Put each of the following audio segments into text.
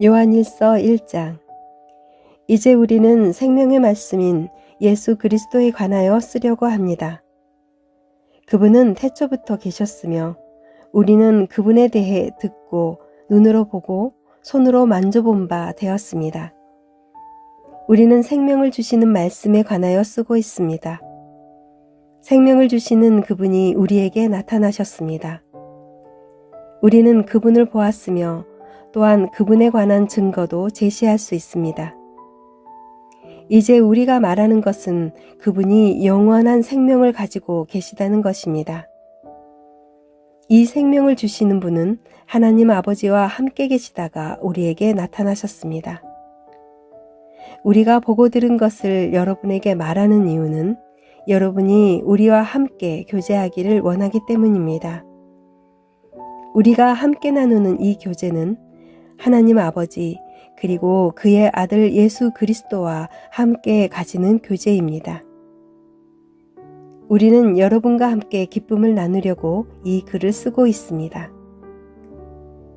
요한일서 1장. 이제 우리는 생명의 말씀인 예수 그리스도에 관하여 쓰려고 합니다. 그분은 태초부터 계셨으며 우리는 그분에 대해 듣고 눈으로 보고 손으로 만져본 바 되었습니다. 우리는 생명을 주시는 말씀에 관하여 쓰고 있습니다. 생명을 주시는 그분이 우리에게 나타나셨습니다. 우리는 그분을 보았으며 또한 그분에 관한 증거도 제시할 수 있습니다. 이제 우리가 말하는 것은 그분이 영원한 생명을 가지고 계시다는 것입니다. 이 생명을 주시는 분은 하나님 아버지와 함께 계시다가 우리에게 나타나셨습니다. 우리가 보고 들은 것을 여러분에게 말하는 이유는 여러분이 우리와 함께 교제하기를 원하기 때문입니다. 우리가 함께 나누는 이 교제는 하나님 아버지 그리고 그의 아들 예수 그리스도와 함께 가지는 교제입니다. 우리는 여러분과 함께 기쁨을 나누려고 이 글을 쓰고 있습니다.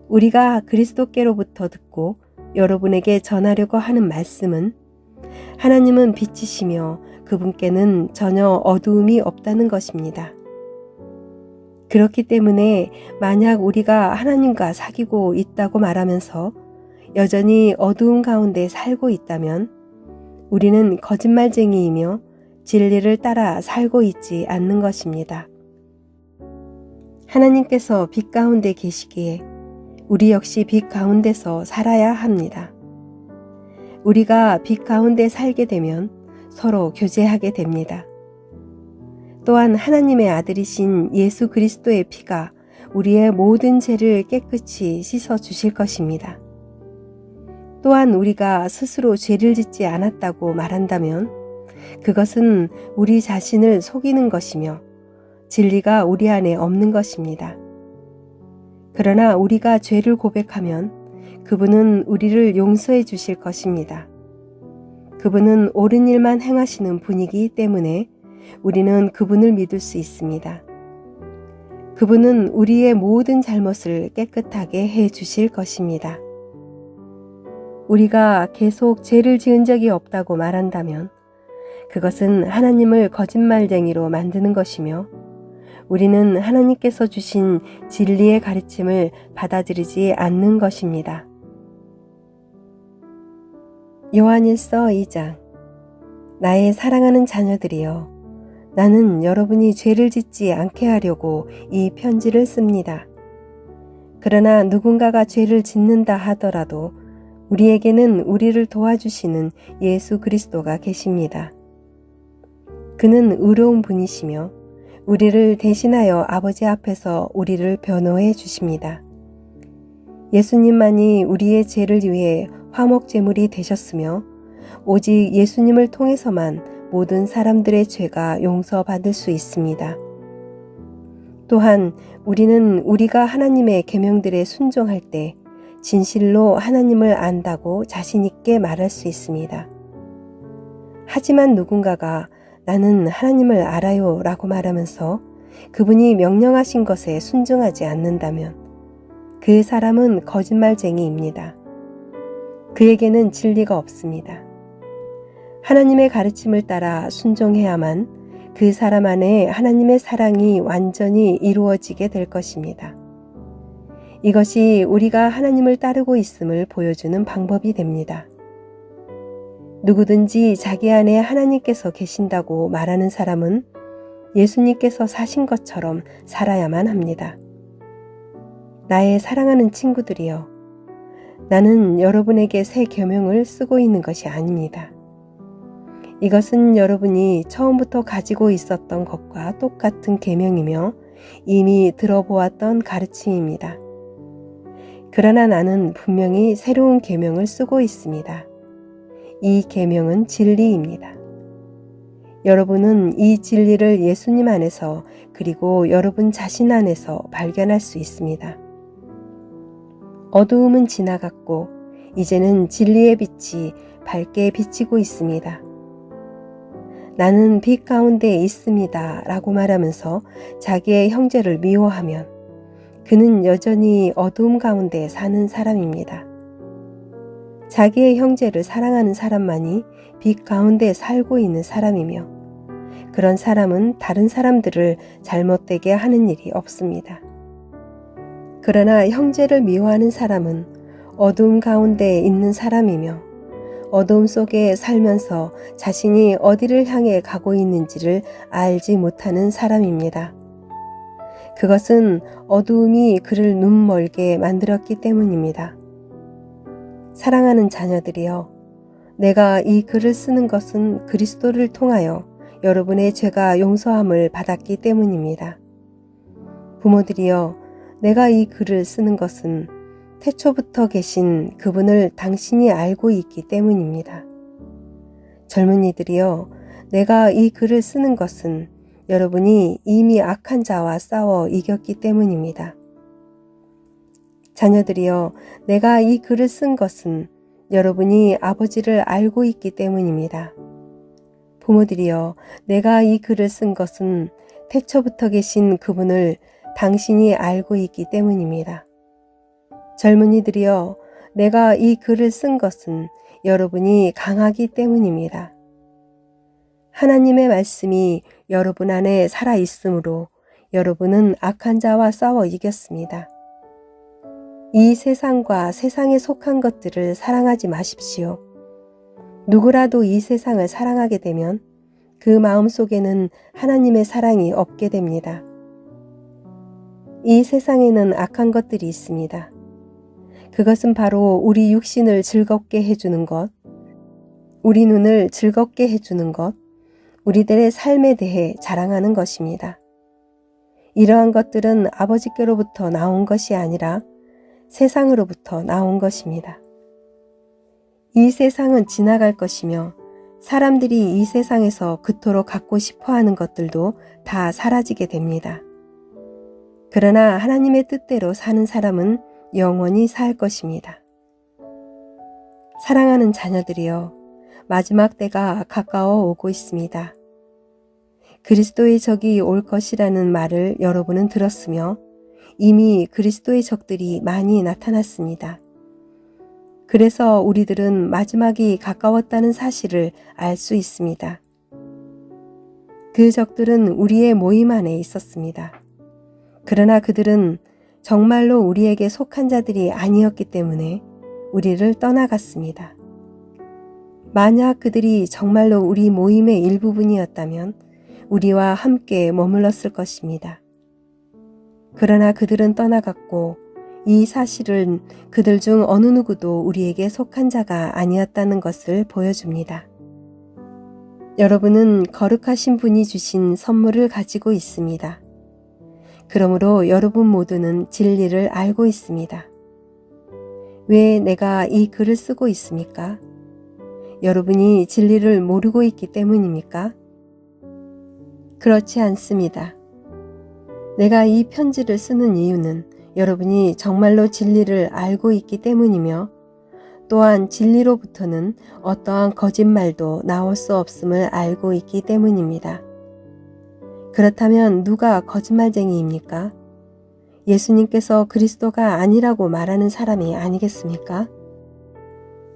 우리가 그리스도께로부터 듣고 여러분에게 전하려고 하는 말씀은 하나님은 빛이시며 그분께는 전혀 어두움이 없다는 것입니다. 그렇기 때문에 만약 우리가 하나님과 사귀고 있다고 말하면서 여전히 어두움 가운데 살고 있다면 우리는 거짓말쟁이이며 진리를 따라 살고 있지 않는 것입니다. 하나님께서 빛 가운데 계시기에 우리 역시 빛 가운데서 살아야 합니다. 우리가 빛 가운데 살게 되면 서로 교제하게 됩니다. 또한 하나님의 아들이신 예수 그리스도의 피가 우리의 모든 죄를 깨끗이 씻어 주실 것입니다. 또한 우리가 스스로 죄를 짓지 않았다고 말한다면 그것은 우리 자신을 속이는 것이며 진리가 우리 안에 없는 것입니다. 그러나 우리가 죄를 고백하면 그분은 우리를 용서해 주실 것입니다. 그분은 옳은 일만 행하시는 분이기 때문에 우리는 그분을 믿을 수 있습니다. 그분은 우리의 모든 잘못을 깨끗하게 해 주실 것입니다. 우리가 계속 죄를 지은 적이 없다고 말한다면 그것은 하나님을 거짓말쟁이로 만드는 것이며 우리는 하나님께서 주신 진리의 가르침을 받아들이지 않는 것입니다. 요한일서 2장. 나의 사랑하는 자녀들이여, 나는 여러분이 죄를 짓지 않게 하려고 이 편지를 씁니다. 그러나 누군가가 죄를 짓는다 하더라도 우리에게는 우리를 도와주시는 예수 그리스도가 계십니다. 그는 의로운 분이시며 우리를 대신하여 아버지 앞에서 우리를 변호해 주십니다. 예수님만이 우리의 죄를 위해 화목제물이 되셨으며 오직 예수님을 통해서만 모든 사람들의 죄가 용서받을 수 있습니다. 또한 우리는 우리가 하나님의 계명들에 순종할 때 진실로 하나님을 안다고 자신 있게 말할 수 있습니다. 하지만 누군가가 나는 하나님을 알아요 라고 말하면서 그분이 명령하신 것에 순종하지 않는다면 그 사람은 거짓말쟁이입니다. 그에게는 진리가 없습니다. 하나님의 가르침을 따라 순종해야만 그 사람 안에 하나님의 사랑이 완전히 이루어지게 될 것입니다. 이것이 우리가 하나님을 따르고 있음을 보여주는 방법이 됩니다. 누구든지 자기 안에 하나님께서 계신다고 말하는 사람은 예수님께서 사신 것처럼 살아야만 합니다. 나의 사랑하는 친구들이여, 나는 여러분에게 새 계명을 쓰고 있는 것이 아닙니다. 이것은 여러분이 처음부터 가지고 있었던 것과 똑같은 계명이며 이미 들어보았던 가르침입니다. 그러나 나는 분명히 새로운 계명을 쓰고 있습니다. 이 계명은 진리입니다. 여러분은 이 진리를 예수님 안에서 그리고 여러분 자신 안에서 발견할 수 있습니다. 어두움은 지나갔고 이제는 진리의 빛이 밝게 비치고 있습니다. 나는 빛 가운데 있습니다 라고 말하면서 자기의 형제를 미워하면 그는 여전히 어두움 가운데 사는 사람입니다. 자기의 형제를 사랑하는 사람만이 빛 가운데 살고 있는 사람이며 그런 사람은 다른 사람들을 잘못되게 하는 일이 없습니다. 그러나 형제를 미워하는 사람은 어두움 가운데 있는 사람이며 어두움 속에 살면서 자신이 어디를 향해 가고 있는지를 알지 못하는 사람입니다. 그것은 어두움이 그를 눈멀게 만들었기 때문입니다. 사랑하는 자녀들이여, 내가 이 글을 쓰는 것은 그리스도를 통하여 여러분의 죄가 용서함을 받았기 때문입니다. 부모들이여, 내가 이 글을 쓰는 것은 태초부터 계신 그분을 당신이 알고 있기 때문입니다. 젊은이들이여, 내가 이 글을 쓰는 것은 여러분이 이미 악한 자와 싸워 이겼기 때문입니다. 자녀들이여, 내가 이 글을 쓴 것은 여러분이 아버지를 알고 있기 때문입니다. 부모들이여, 내가 이 글을 쓴 것은 태초부터 계신 그분을 당신이 알고 있기 때문입니다. 젊은이들이여, 내가 이 글을 쓴 것은 여러분이 강하기 때문입니다. 하나님의 말씀이 여러분 안에 살아 있으므로 여러분은 악한 자와 싸워 이겼습니다. 이 세상과 세상에 속한 것들을 사랑하지 마십시오. 누구라도 이 세상을 사랑하게 되면 그 마음 속에는 하나님의 사랑이 없게 됩니다. 이 세상에는 악한 것들이 있습니다. 그것은 바로 우리 육신을 즐겁게 해주는 것, 우리 눈을 즐겁게 해주는 것, 우리들의 삶에 대해 자랑하는 것입니다. 이러한 것들은 아버지께로부터 나온 것이 아니라 세상으로부터 나온 것입니다. 이 세상은 지나갈 것이며 사람들이 이 세상에서 그토록 갖고 싶어 하는 것들도 다 사라지게 됩니다. 그러나 하나님의 뜻대로 사는 사람은 영원히 살 것입니다. 사랑하는 자녀들이여, 마지막 때가 가까워 오고 있습니다. 그리스도의 적이 올 것이라는 말을 여러분은 들었으며 이미 그리스도의 적들이 많이 나타났습니다. 그래서 우리들은 마지막이 가까웠다는 사실을 알 수 있습니다. 그 적들은 우리의 모임 안에 있었습니다. 그러나 그들은 정말로 우리에게 속한 자들이 아니었기 때문에 우리를 떠나갔습니다. 만약 그들이 정말로 우리 모임의 일부분이었다면 우리와 함께 머물렀을 것입니다. 그러나 그들은 떠나갔고 이 사실은 그들 중 어느 누구도 우리에게 속한 자가 아니었다는 것을 보여줍니다. 여러분은 거룩하신 분이 주신 선물을 가지고 있습니다. 그러므로 여러분 모두는 진리를 알고 있습니다. 왜 내가 이 글을 쓰고 있습니까? 여러분이 진리를 모르고 있기 때문입니까? 그렇지 않습니다. 내가 이 편지를 쓰는 이유는 여러분이 정말로 진리를 알고 있기 때문이며 또한 진리로부터는 어떠한 거짓말도 나올 수 없음을 알고 있기 때문입니다. 그렇다면 누가 거짓말쟁이입니까? 예수님께서 그리스도가 아니라고 말하는 사람이 아니겠습니까?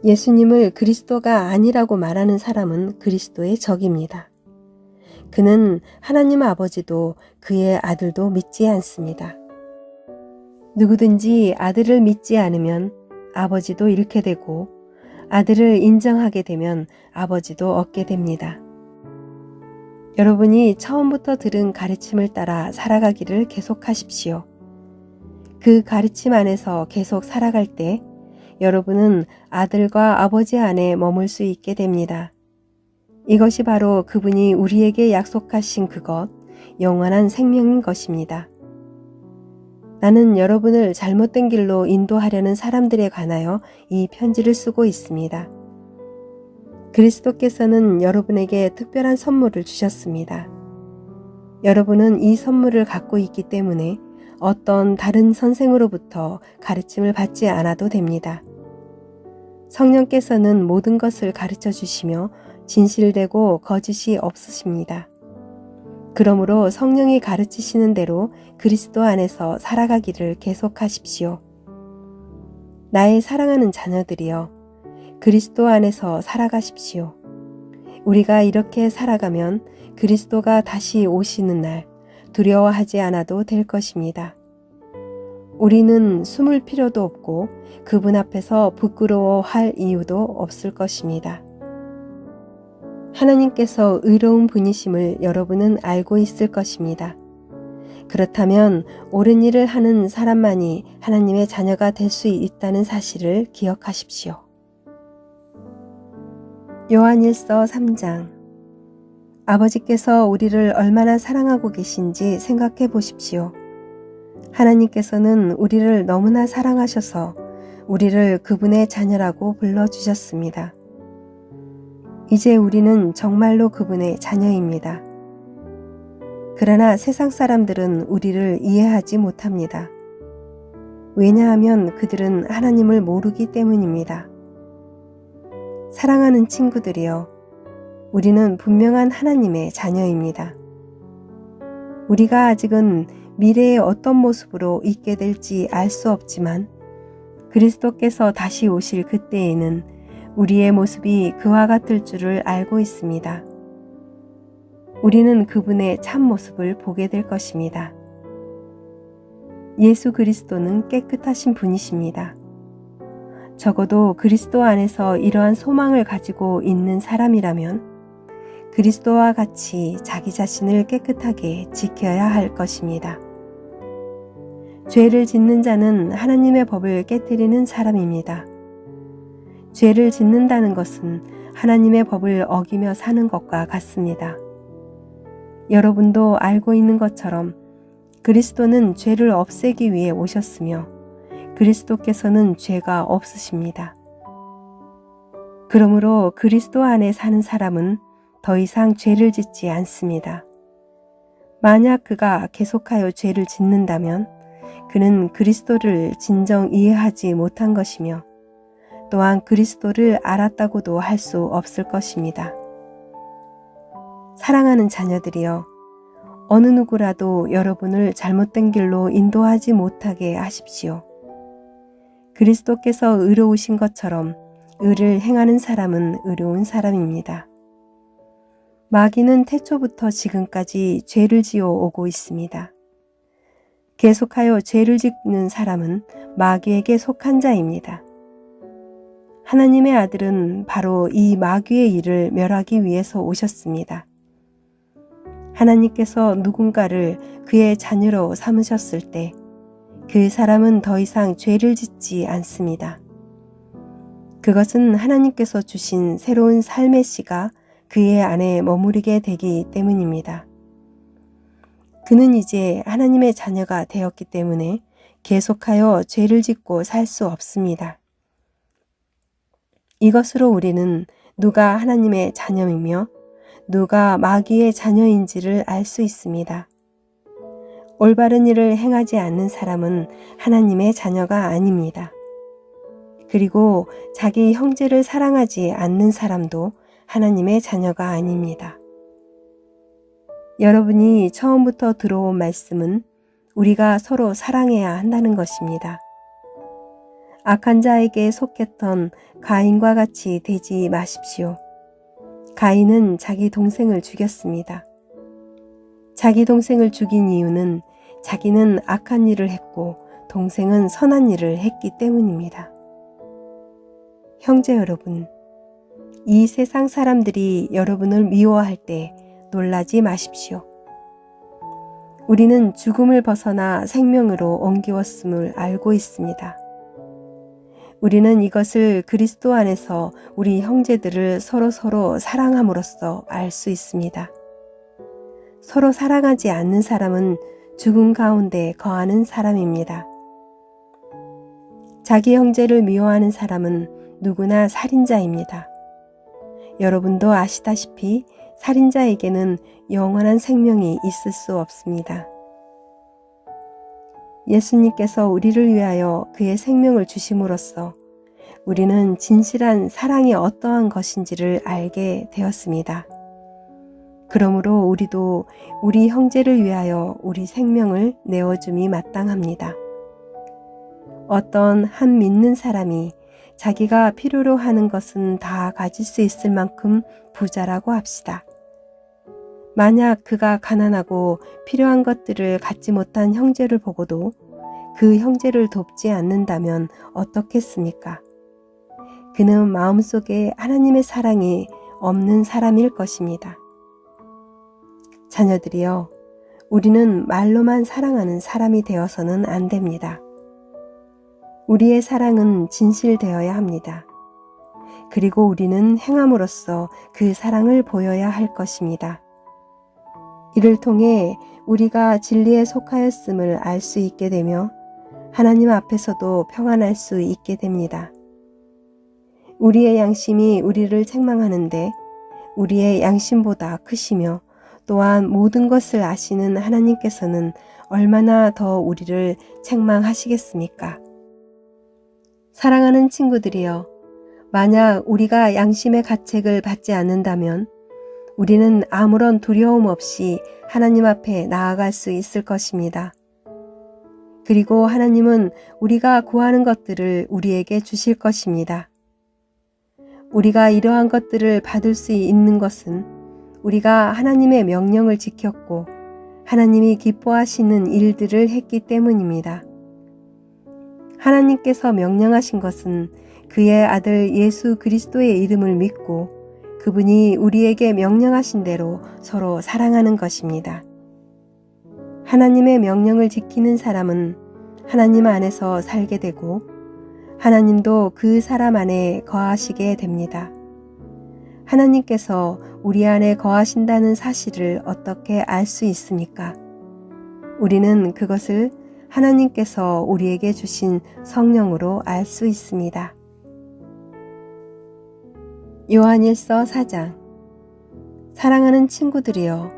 예수님을 그리스도가 아니라고 말하는 사람은 그리스도의 적입니다. 그는 하나님 아버지도 그의 아들도 믿지 않습니다. 누구든지 아들을 믿지 않으면 아버지도 잃게 되고 아들을 인정하게 되면 아버지도 얻게 됩니다. 여러분이 처음부터 들은 가르침을 따라 살아가기를 계속하십시오. 그 가르침 안에서 계속 살아갈 때 여러분은 아들과 아버지 안에 머물 수 있게 됩니다. 이것이 바로 그분이 우리에게 약속하신 그것, 영원한 생명인 것입니다. 나는 여러분을 잘못된 길로 인도하려는 사람들에 관하여 이 편지를 쓰고 있습니다. 그리스도께서는 여러분에게 특별한 선물을 주셨습니다. 여러분은 이 선물을 갖고 있기 때문에 어떤 다른 선생으로부터 가르침을 받지 않아도 됩니다. 성령께서는 모든 것을 가르쳐 주시며 진실되고 거짓이 없으십니다. 그러므로 성령이 가르치시는 대로 그리스도 안에서 살아가기를 계속하십시오. 나의 사랑하는 자녀들이여, 그리스도 안에서 살아가십시오. 우리가 이렇게 살아가면 그리스도가 다시 오시는 날 두려워하지 않아도 될 것입니다. 우리는 숨을 필요도 없고 그분 앞에서 부끄러워할 이유도 없을 것입니다. 하나님께서 의로운 분이심을 여러분은 알고 있을 것입니다. 그렇다면 옳은 일을 하는 사람만이 하나님의 자녀가 될 수 있다는 사실을 기억하십시오. 요한일서 3장. 아버지께서 우리를 얼마나 사랑하고 계신지 생각해 보십시오. 하나님께서는 우리를 너무나 사랑하셔서 우리를 그분의 자녀라고 불러주셨습니다. 이제 우리는 정말로 그분의 자녀입니다. 그러나 세상 사람들은 우리를 이해하지 못합니다. 왜냐하면 그들은 하나님을 모르기 때문입니다. 사랑하는 친구들이여, 우리는 분명한 하나님의 자녀입니다. 우리가 아직은 미래에 어떤 모습으로 있게 될지 알 수 없지만 그리스도께서 다시 오실 그때에는 우리의 모습이 그와 같을 줄을 알고 있습니다. 우리는 그분의 참모습을 보게 될 것입니다. 예수 그리스도는 깨끗하신 분이십니다. 적어도 그리스도 안에서 이러한 소망을 가지고 있는 사람이라면 그리스도와 같이 자기 자신을 깨끗하게 지켜야 할 것입니다. 죄를 짓는 자는 하나님의 법을 깨뜨리는 사람입니다. 죄를 짓는다는 것은 하나님의 법을 어기며 사는 것과 같습니다. 여러분도 알고 있는 것처럼 그리스도는 죄를 없애기 위해 오셨으며 그리스도께서는 죄가 없으십니다. 그러므로 그리스도 안에 사는 사람은 더 이상 죄를 짓지 않습니다. 만약 그가 계속하여 죄를 짓는다면 그는 그리스도를 진정 이해하지 못한 것이며 또한 그리스도를 알았다고도 할 수 없을 것입니다. 사랑하는 자녀들이여, 어느 누구라도 여러분을 잘못된 길로 인도하지 못하게 하십시오. 그리스도께서 의로우신 것처럼 의를 행하는 사람은 의로운 사람입니다. 마귀는 태초부터 지금까지 죄를 지어 오고 있습니다. 계속하여 죄를 짓는 사람은 마귀에게 속한 자입니다. 하나님의 아들은 바로 이 마귀의 일을 멸하기 위해서 오셨습니다. 하나님께서 누군가를 그의 자녀로 삼으셨을 때 그 사람은 더 이상 죄를 짓지 않습니다. 그것은 하나님께서 주신 새로운 삶의 씨가 그의 안에 머무르게 되기 때문입니다. 그는 이제 하나님의 자녀가 되었기 때문에 계속하여 죄를 짓고 살 수 없습니다. 이것으로 우리는 누가 하나님의 자녀이며 누가 마귀의 자녀인지를 알 수 있습니다. 올바른 일을 행하지 않는 사람은 하나님의 자녀가 아닙니다. 그리고 자기 형제를 사랑하지 않는 사람도 하나님의 자녀가 아닙니다. 여러분이 처음부터 들어온 말씀은 우리가 서로 사랑해야 한다는 것입니다. 악한 자에게 속했던 가인과 같이 되지 마십시오. 가인은 자기 동생을 죽였습니다. 자기 동생을 죽인 이유는 자기는 악한 일을 했고 동생은 선한 일을 했기 때문입니다. 형제 여러분, 이 세상 사람들이 여러분을 미워할 때 놀라지 마십시오. 우리는 죽음을 벗어나 생명으로 옮기웠음을 알고 있습니다. 우리는 이것을 그리스도 안에서 우리 형제들을 서로 사랑함으로써 알 수 있습니다. 서로 사랑하지 않는 사람은 죽음 가운데 거하는 사람입니다. 자기 형제를 미워하는 사람은 누구나 살인자입니다. 여러분도 아시다시피 살인자에게는 영원한 생명이 있을 수 없습니다. 예수님께서 우리를 위하여 그의 생명을 주심으로써 우리는 진실한 사랑이 어떠한 것인지를 알게 되었습니다. 그러므로 우리도 우리 형제를 위하여 우리 생명을 내어줌이 마땅합니다. 어떤 한 믿는 사람이 자기가 필요로 하는 것은 다 가질 수 있을 만큼 부자라고 합시다. 만약 그가 가난하고 필요한 것들을 갖지 못한 형제를 보고도 그 형제를 돕지 않는다면 어떻겠습니까? 그는 마음속에 하나님의 사랑이 없는 사람일 것입니다. 자녀들이여, 우리는 말로만 사랑하는 사람이 되어서는 안 됩니다. 우리의 사랑은 진실되어야 합니다. 그리고 우리는 행함으로써 그 사랑을 보여야 할 것입니다. 이를 통해 우리가 진리에 속하였음을 알 수 있게 되며 하나님 앞에서도 평안할 수 있게 됩니다. 우리의 양심이 우리를 책망하는데 우리의 양심보다 크시며 또한 모든 것을 아시는 하나님께서는 얼마나 더 우리를 책망하시겠습니까? 사랑하는 친구들이여, 만약 우리가 양심의 가책을 받지 않는다면 우리는 아무런 두려움 없이 하나님 앞에 나아갈 수 있을 것입니다. 그리고 하나님은 우리가 구하는 것들을 우리에게 주실 것입니다. 우리가 이러한 것들을 받을 수 있는 것은 우리가 하나님의 명령을 지켰고 하나님이 기뻐하시는 일들을 했기 때문입니다. 하나님께서 명령하신 것은 그의 아들 예수 그리스도의 이름을 믿고 그분이 우리에게 명령하신 대로 서로 사랑하는 것입니다. 하나님의 명령을 지키는 사람은 하나님 안에서 살게 되고 하나님도 그 사람 안에 거하시게 됩니다. 하나님께서 우리 안에 거하신다는 사실을 어떻게 알 수 있습니까? 우리는 그것을 하나님께서 우리에게 주신 성령으로 알 수 있습니다. 요한일서 4장. 사랑하는 친구들이여,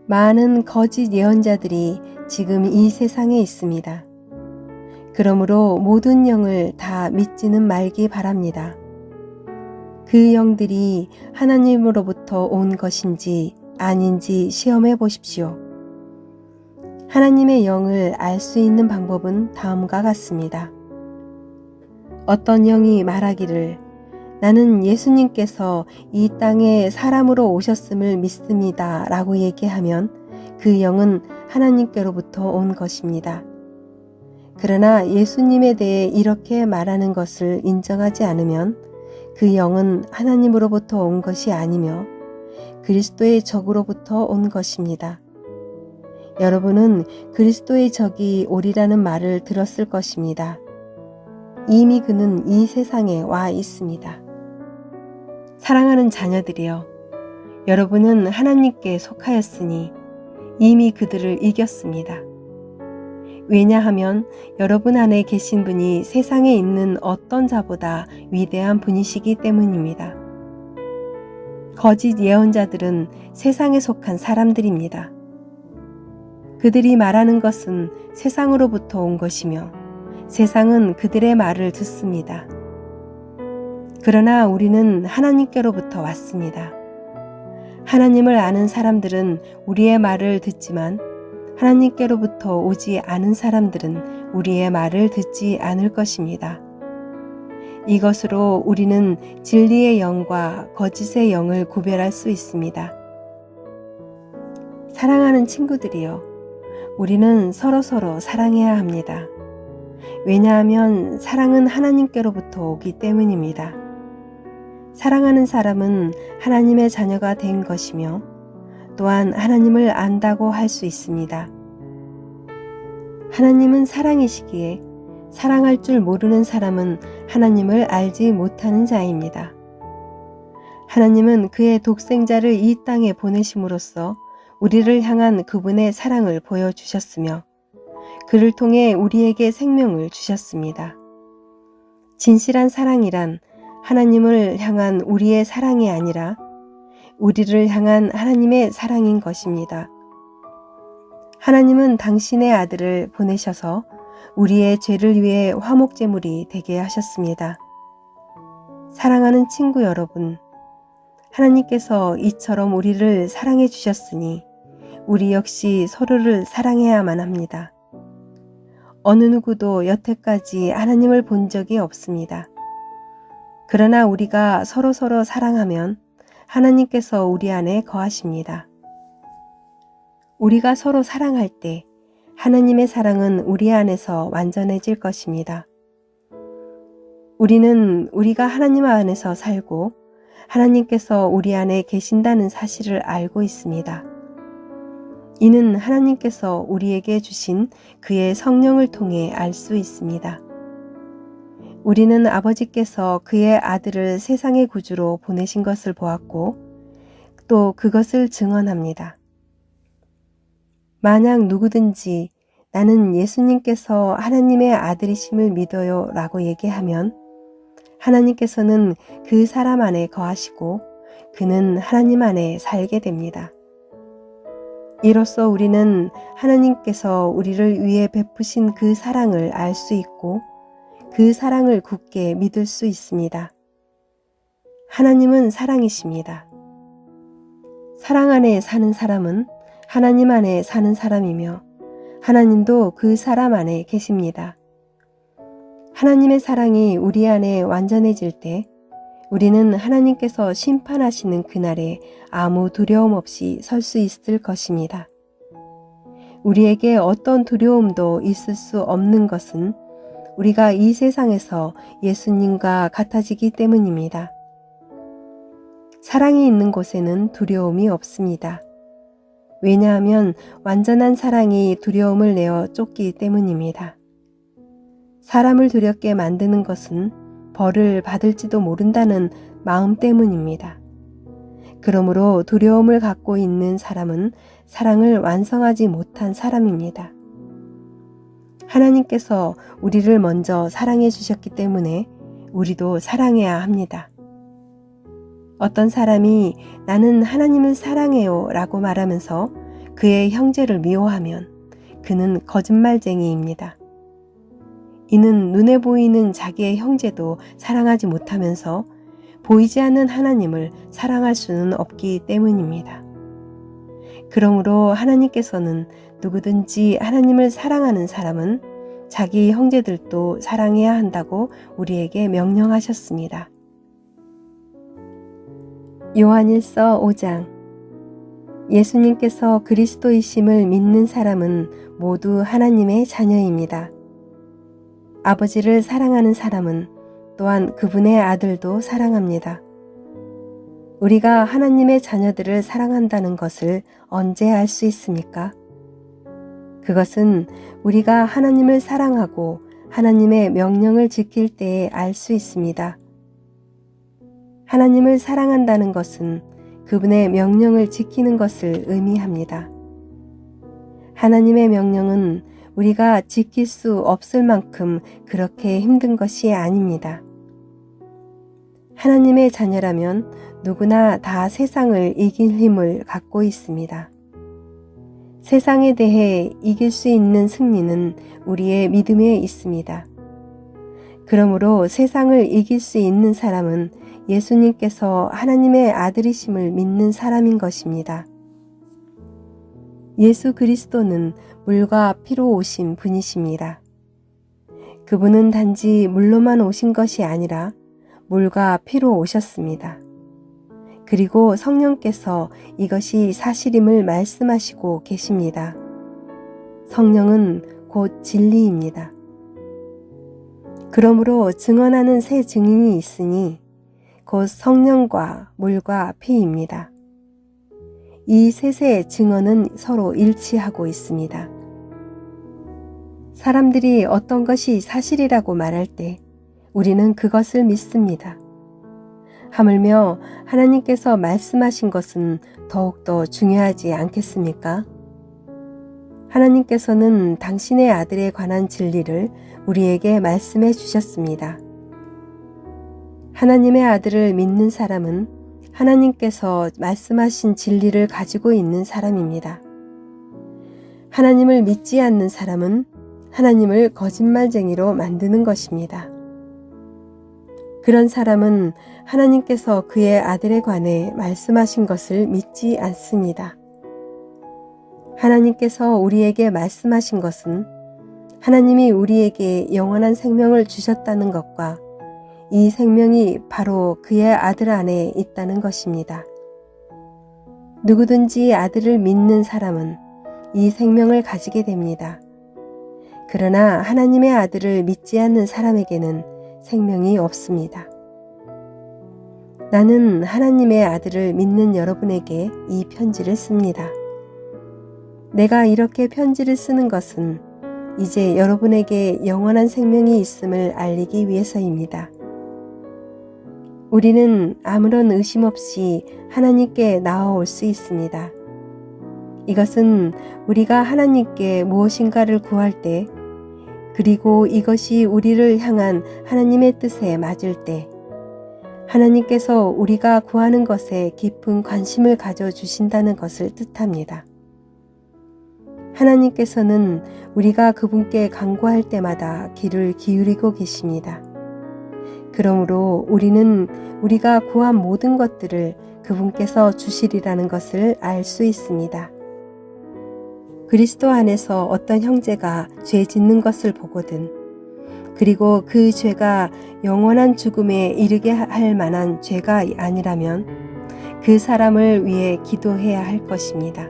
많은 거짓 예언자들이 지금 이 세상에 있습니다. 그러므로 모든 영을 다 믿지는 말기 바랍니다. 그 영들이 하나님으로부터 온 것인지 아닌지 시험해 보십시오. 하나님의 영을 알 수 있는 방법은 다음과 같습니다. 어떤 영이 말하기를 나는 예수님께서 이 땅에 사람으로 오셨음을 믿습니다 라고 얘기하면 그 영은 하나님께로부터 온 것입니다. 그러나 예수님에 대해 이렇게 말하는 것을 인정하지 않으면 그 영은 하나님으로부터 온 것이 아니며 그리스도의 적으로부터 온 것입니다. 여러분은 그리스도의 적이 오리라는 말을 들었을 것입니다. 이미 그는 이 세상에 와 있습니다. 사랑하는 자녀들이여, 여러분은 하나님께 속하였으니 이미 그들을 이겼습니다. 왜냐하면 여러분 안에 계신 분이 세상에 있는 어떤 자보다 위대한 분이시기 때문입니다. 거짓 예언자들은 세상에 속한 사람들입니다. 그들이 말하는 것은 세상으로부터 온 것이며 세상은 그들의 말을 듣습니다. 그러나 우리는 하나님께로부터 왔습니다. 하나님을 아는 사람들은 우리의 말을 듣지만 하나님께로부터 오지 않은 사람들은 우리의 말을 듣지 않을 것입니다. 이것으로 우리는 진리의 영과 거짓의 영을 구별할 수 있습니다. 사랑하는 친구들이여, 우리는 서로서로 사랑해야 합니다. 왜냐하면 사랑은 하나님께로부터 오기 때문입니다. 사랑하는 사람은 하나님의 자녀가 된 것이며 또한 하나님을 안다고 할 수 있습니다. 하나님은 사랑이시기에 사랑할 줄 모르는 사람은 하나님을 알지 못하는 자입니다. 하나님은 그의 독생자를 이 땅에 보내심으로써 우리를 향한 그분의 사랑을 보여주셨으며 그를 통해 우리에게 생명을 주셨습니다. 진실한 사랑이란 하나님을 향한 우리의 사랑이 아니라 우리를 향한 하나님의 사랑인 것입니다. 하나님은 당신의 아들을 보내셔서 우리의 죄를 위해 화목제물이 되게 하셨습니다. 사랑하는 친구 여러분, 하나님께서 이처럼 우리를 사랑해 주셨으니 우리 역시 서로를 사랑해야만 합니다. 어느 누구도 여태까지 하나님을 본 적이 없습니다. 그러나 우리가 서로서로 사랑하면 하나님께서 우리 안에 거하십니다. 우리가 서로 사랑할 때 하나님의 사랑은 우리 안에서 완전해질 것입니다. 우리는 우리가 하나님 안에서 살고 하나님께서 우리 안에 계신다는 사실을 알고 있습니다. 이는 하나님께서 우리에게 주신 그의 성령을 통해 알 수 있습니다. 우리는 아버지께서 그의 아들을 세상의 구주로 보내신 것을 보았고 또 그것을 증언합니다. 만약 누구든지 나는 예수님께서 하나님의 아들이심을 믿어요 라고 얘기하면 하나님께서는 그 사람 안에 거하시고 그는 하나님 안에 살게 됩니다. 이로써 우리는 하나님께서 우리를 위해 베푸신 그 사랑을 알 수 있고 그 사랑을 굳게 믿을 수 있습니다. 하나님은 사랑이십니다. 사랑 안에 사는 사람은 하나님 안에 사는 사람이며 하나님도 그 사람 안에 계십니다. 하나님의 사랑이 우리 안에 완전해질 때 우리는 하나님께서 심판하시는 그날에 아무 두려움 없이 설 수 있을 것입니다. 우리에게 어떤 두려움도 있을 수 없는 것은 우리가 이 세상에서 예수님과 같아지기 때문입니다. 사랑이 있는 곳에는 두려움이 없습니다. 왜냐하면 완전한 사랑이 두려움을 내어 쫓기 때문입니다. 사람을 두렵게 만드는 것은 벌을 받을지도 모른다는 마음 때문입니다. 그러므로 두려움을 갖고 있는 사람은 사랑을 완성하지 못한 사람입니다. 하나님께서 우리를 먼저 사랑해 주셨기 때문에 우리도 사랑해야 합니다. 어떤 사람이 나는 하나님을 사랑해요 라고 말하면서 그의 형제를 미워하면 그는 거짓말쟁이입니다. 이는 눈에 보이는 자기의 형제도 사랑하지 못하면서 보이지 않는 하나님을 사랑할 수는 없기 때문입니다. 그러므로 하나님께서는 누구든지 하나님을 사랑하는 사람은 자기 형제들도 사랑해야 한다고 우리에게 명령하셨습니다. 요한일서 5장. 예수님께서 그리스도이심을 믿는 사람은 모두 하나님의 자녀입니다. 아버지를 사랑하는 사람은 또한 그분의 아들도 사랑합니다. 우리가 하나님의 자녀들을 사랑한다는 것을 언제 알 수 있습니까? 그것은 우리가 하나님을 사랑하고 하나님의 명령을 지킬 때에 알 수 있습니다. 하나님을 사랑한다는 것은 그분의 명령을 지키는 것을 의미합니다. 하나님의 명령은 우리가 지킬 수 없을 만큼 그렇게 힘든 것이 아닙니다. 하나님의 자녀라면 누구나 다 세상을 이길 힘을 갖고 있습니다. 세상에 대해 이길 수 있는 승리는 우리의 믿음에 있습니다. 그러므로 세상을 이길 수 있는 사람은 예수님께서 하나님의 아들이심을 믿는 사람인 것입니다. 예수 그리스도는 물과 피로 오신 분이십니다. 그분은 단지 물로만 오신 것이 아니라 물과 피로 오셨습니다. 그리고 성령께서 이것이 사실임을 말씀하시고 계십니다. 성령은 곧 진리입니다. 그러므로 증언하는 세 증인이 있으니 곧 성령과 물과 피입니다. 이 셋의 증언은 서로 일치하고 있습니다. 사람들이 어떤 것이 사실이라고 말할 때 우리는 그것을 믿습니다. 하물며 하나님께서 말씀하신 것은 더욱더 중요하지 않겠습니까? 하나님께서는 당신의 아들에 관한 진리를 우리에게 말씀해 주셨습니다. 하나님의 아들을 믿는 사람은 하나님께서 말씀하신 진리를 가지고 있는 사람입니다. 하나님을 믿지 않는 사람은 하나님을 거짓말쟁이로 만드는 것입니다. 그런 사람은 하나님께서 그의 아들에 관해 말씀하신 것을 믿지 않습니다. 하나님께서 우리에게 말씀하신 것은 하나님이 우리에게 영원한 생명을 주셨다는 것과 이 생명이 바로 그의 아들 안에 있다는 것입니다. 누구든지 아들을 믿는 사람은 이 생명을 가지게 됩니다. 그러나 하나님의 아들을 믿지 않는 사람에게는 생명이 없습니다. 나는 하나님의 아들을 믿는 여러분에게 이 편지를 씁니다. 내가 이렇게 편지를 쓰는 것은 이제 여러분에게 영원한 생명이 있음을 알리기 위해서입니다. 우리는 아무런 의심 없이 하나님께 나아올 수 있습니다. 이것은 우리가 하나님께 무엇인가를 구할 때, 그리고 이것이 우리를 향한 하나님의 뜻에 맞을 때, 하나님께서 우리가 구하는 것에 깊은 관심을 가져주신다는 것을 뜻합니다. 하나님께서는 우리가 그분께 간구할 때마다 귀를 기울이고 계십니다. 그러므로 우리는 우리가 구한 모든 것들을 그분께서 주시리라는 것을 알 수 있습니다. 그리스도 안에서 어떤 형제가 죄 짓는 것을 보거든, 그리고 그 죄가 영원한 죽음에 이르게 할 만한 죄가 아니라면 그 사람을 위해 기도해야 할 것입니다.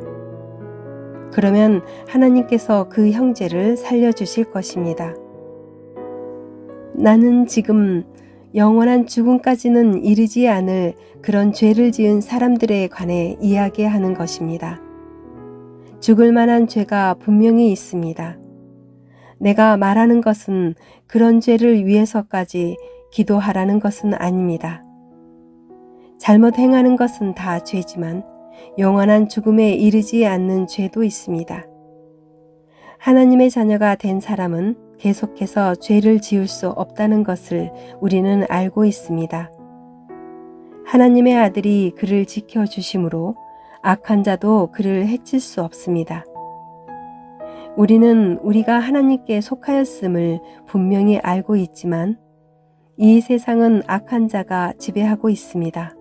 그러면 하나님께서 그 형제를 살려주실 것입니다. 나는 지금 영원한 죽음까지는 이르지 않을 그런 죄를 지은 사람들에 관해 이야기하는 것입니다. 죽을 만한 죄가 분명히 있습니다. 내가 말하는 것은 그런 죄를 위해서까지 기도하라는 것은 아닙니다. 잘못 행하는 것은 다 죄지만 영원한 죽음에 이르지 않는 죄도 있습니다. 하나님의 자녀가 된 사람은 계속해서 죄를 지을 수 없다는 것을 우리는 알고 있습니다. 하나님의 아들이 그를 지켜주심으로 악한 자도 그를 해칠 수 없습니다. 우리는 우리가 하나님께 속하였음을 분명히 알고 있지만 이 세상은 악한 자가 지배하고 있습니다.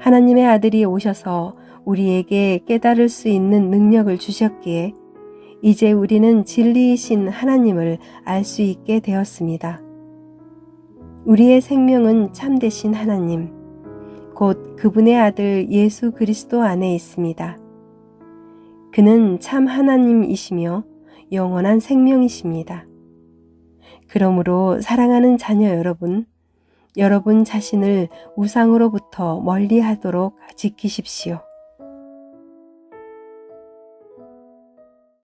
하나님의 아들이 오셔서 우리에게 깨달을 수 있는 능력을 주셨기에 이제 우리는 진리이신 하나님을 알 수 있게 되었습니다. 우리의 생명은 참되신 하나님, 곧 그분의 아들 예수 그리스도 안에 있습니다. 그는 참 하나님이시며 영원한 생명이십니다. 그러므로 사랑하는 자녀 여러분, 여러분 자신을 우상으로부터 멀리하도록 지키십시오.